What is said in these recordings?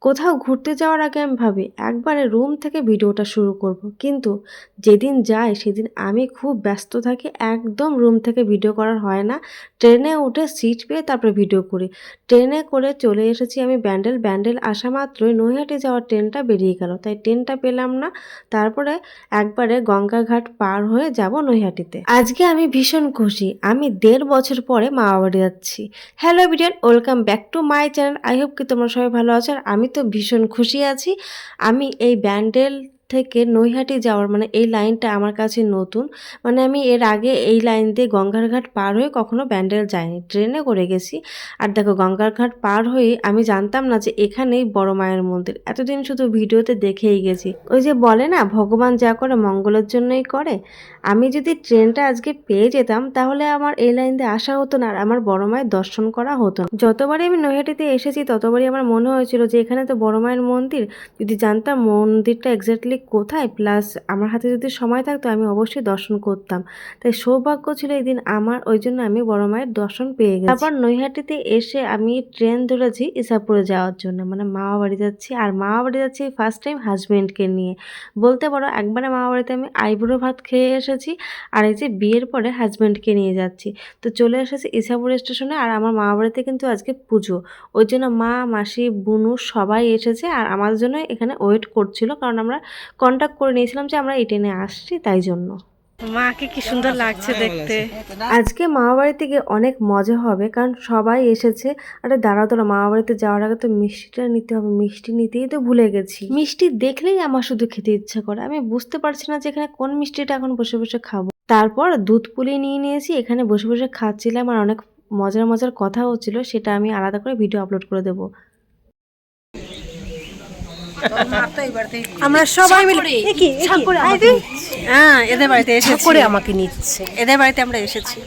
কোথাও ঘুরতে যাওয়ার আগে আমি ভাবি একবারে রুম থেকে ভিডিওটা শুরু করব। কিন্তু যেদিন যাই সেদিন আমি খুব ব্যস্ত থাকি, একদম রুম থেকে ভিডিও করার হয় না। ট্রেনে উঠে সিট পেয়ে তারপরে ভিডিও করি। ট্রেনে করে চলে এসেছি আমি ব্যান্ডেল। ব্যান্ডেল আসা মাত্রই নৈহাটি যাওয়ার ট্রেনটা বেরিয়ে গেল। তাই ট্রেনটা পেলাম না। তারপরে একবারে গঙ্গাঘাট পার হয়ে যাব নৈহাটিতে। আজকে আমি ভীষণ খুশি। আমি ১.৫ বছর পরে মামা বাড়ি যাচ্ছি। Hello everyone, welcome back to my channel. I hope কি তোমরা সবাই ভালো আছো। আর আমি তো ভীষণ খুশি আছি। আমি এই ব্যান্ডেল থেকে নৈহাটি যাওয়ার এই লাইনটা আমার কাছে নতুন। আমি এর আগে এই লাইন দিয়ে গঙ্গার ঘাট পার হয়ে কখনো ব্যান্ডেল যাইনি, ট্রেনে করে গেছি। আর দেখো গঙ্গার ঘাট পার হয়ে আমি জানতাম না যে এখানেই বড় মায়ের মন্দির। এতদিন শুধু ভিডিওতে দেখেই গেছি। ওই যে বলে না, ভগবান যা করে মঙ্গলের জন্যই করে। আমি যদি ট্রেনটা আজকে পেয়ে যেতাম তাহলে আমার এই লাইন দিয়ে আসা হতো না, আর আমার বড় মায়ের দর্শন করা হতো না। যতবারই আমি নৈহাটিতে এসেছি ততবারই আমার মনে হয়েছিল যে এখানে তো বড় মায়ের মন্দির, যদি জানতাম মন্দিরটা এক্স্যাক্টলি কোথায়, প্লাস আমার হাতে যদি সময় থাকতো আমি অবশ্যই দর্শন করতাম। তাই সৌভাগ্য ছিল এই দিন আমার, ওই জন্য আমি বড় মায়ের দর্শন পেয়ে গেছি। তারপর নৈহাটিতে এসে আমি ট্রেন ধরেছি ইসাপুরে যাওয়ার জন্য, মামা বাড়ি যাচ্ছি। আর মামা বাড়ি যাচ্ছি ফার্স্ট টাইম হাজব্যান্ডকে নিয়ে। বলতে পারো একবারে মামা বাড়িতে আমি আইবুড়ো ভাত খেয়ে এসেছি, আর এই যে বিয়ের পরে হাজব্যান্ডকে নিয়ে যাচ্ছি। তো চলে এসেছি ইসাপুর স্টেশনে। আর আমার মামা বাড়িতে কিন্তু আজকে পুজো, ওই জন্য মা মাসি বুনু সবাই এসেছে আর আমার জন্য এখানে ওয়েট করছিল, কারণ আমরা কন্ট্যাক্ট করে নিয়েছিলাম যে আমরা এই ট্রেনে আসছি, তাই জন্য। মাকে কি সুন্দর লাগছে দেখতে। আজকে মামা বাড়িতে গিয়ে অনেক মজা হবে, কারণ সবাই এসেছে। আরে দাঁড়াও দাঁড়াও, মামা বাড়িতে যাওয়ার আগে তো মিষ্টিটা নিতে হবে। মিষ্টি নিতেই তো ভুলে গেছি। মিষ্টি দেখলেই আমার শুধু খেতে ইচ্ছা করে। আমি বুঝতে পারছি না যে এখানে কোন মিষ্টিটা এখন বসে বসে খাবো। তারপর দুধ পুলি নিয়ে নিয়েছি, এখানে বসে বসে খাচ্ছিলাম আর অনেক মজার মজার কথা হচ্ছিল, সেটা আমি আলাদা করে ভিডিও আপলোড করে দেবো। আমরা সবাই মিলে এদের বাড়িতে এসেছি, করে আমাকে নিচ্ছে। এদের বাড়িতে আমরা এসেছি,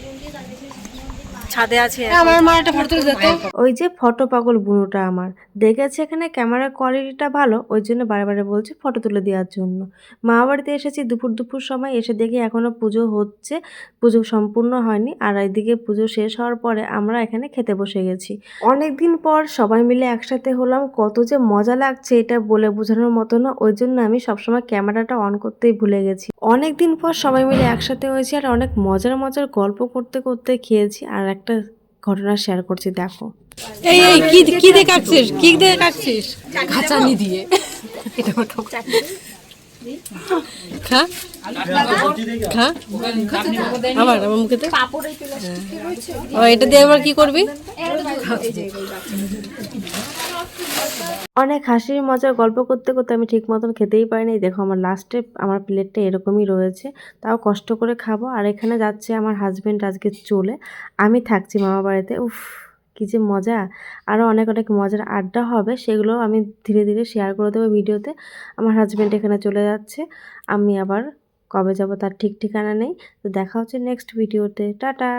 ছাদে আছে। আমার মা একটা ফটো তুলে দিত। ওই যে ফটো পাগল বুনুটা আমার দেখেছে এখানে ক্যামেরার কোয়ালিটিটা ভালো, ওই জন্য বারে বারে বলছে ফটো তুলে দেওয়ার জন্য। মা বাড়িতে এসেছি দুপুর দুপুর সময়, এসে দেখি এখনো পুজো হচ্ছে, পুজো সম্পূর্ণ হয়নি। আর এইদিকে পুজো শেষ হওয়ার পরে আমরা এখানে খেতে বসে গেছি। অনেকদিন পর সবাই মিলে একসাথে হলাম, কত যে মজা লাগছে এটা বলে বোঝানোর মতো না। ওই জন্য আমি সবসময় ক্যামেরাটা অন করতেই ভুলে গেছি। অনেকদিন পর সবাই মিলে একসাথে হয়েছি আর অনেক মজার মজার গল্প করতে করতে খেয়েছি। আর একটা ঘটনা শেয়ার করছি, দেখো। এই এই কি কি দিয়ে কাটছিস, কি দিয়ে কাটছিস? ঘাচানি দিয়ে। এটা খা খা আবার আমার মুখেতে। ও এটা দিয়ে আবার কি করবি? অনেক হাসির মজার গল্প করতে করতে আমি ঠিক মতন খেতেই পারিনি। দেখো আমার লাস্টে আমার প্লেটটা এরকমই রয়েছে, তাও কষ্ট করে খাবো। আর এখানে যাচ্ছে আমার হাজবেন্ড আজকে চলে, আমি থাকছি মামা বাড়িতে। উফ, কি যে মজা। আরও অনেক অনেক মজার আড্ডা হবে, সেগুলো আমি ধীরে ধীরে শেয়ার করে দেবো ভিডিওতে। আমার হাজবেন্ড এখানে চলে যাচ্ছে, আমি আবার কবে যাব তার ঠিক ঠিকানা নেই। তো দেখা হচ্ছে নেক্সট ভিডিওতে। টাটা।